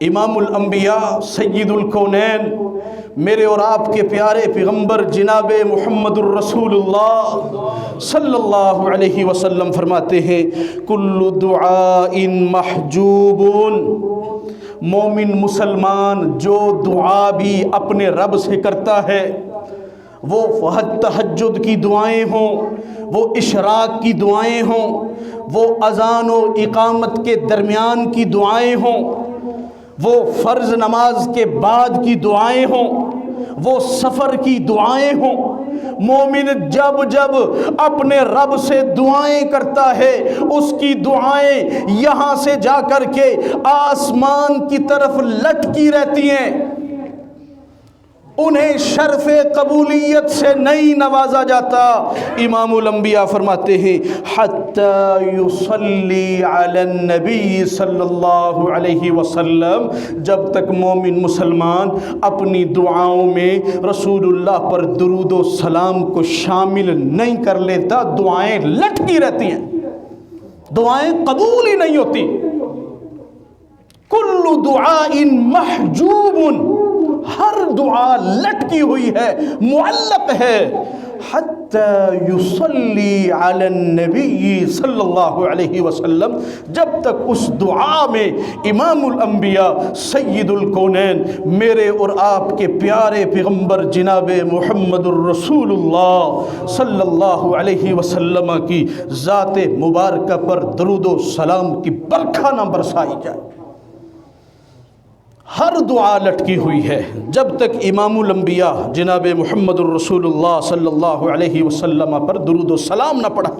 امام الانبیاء سید الکونین میرے اور آپ کے پیارے پیغمبر جناب محمد الرسول اللہ صلی اللہ علیہ وسلم فرماتے ہیں کل دعاء محجوب، مومن مسلمان جو دعا بھی اپنے رب سے کرتا ہے، وہ تہجد کی دعائیں ہوں، وہ اشراق کی دعائیں ہوں، وہ اذان و اقامت کے درمیان کی دعائیں ہوں، وہ فرض نماز کے بعد کی دعائیں ہوں، وہ سفر کی دعائیں ہوں، مومن جب جب اپنے رب سے دعائیں کرتا ہے اس کی دعائیں یہاں سے جا کر کے آسمان کی طرف لٹکی رہتی ہیں، انہیں شرف قبولیت سے نہیں نوازا جاتا۔ امام الانبیاء فرماتے ہیں حتی یصلی علی النبی صلی اللہ علیہ وسلم، جب تک مومن مسلمان اپنی دعاؤں میں رسول اللہ پر درود و سلام کو شامل نہیں کر لیتا، دعائیں لٹکی رہتی ہیں، دعائیں قبول ہی نہیں ہوتی۔ کل دعاء محجوب، ہر دعا لٹکی ہوئی ہے، معلق ہے۔ حتی یصلی علی النبی صلی اللہ علیہ وسلم، جب تک اس دعا میں امام الانبیاء سید الکونین میرے اور آپ کے پیارے پیغمبر جناب محمد الرسول اللہ صلی اللہ علیہ وسلم کی ذات مبارکہ پر درود و سلام کی برکھا نہ برسائی جائے، ہر دعا لٹکی ہوئی ہے۔ جب تک امام الانبیاء جناب محمد الرسول اللہ صلی اللہ علیہ وسلم پر درود و سلام نہ پڑھا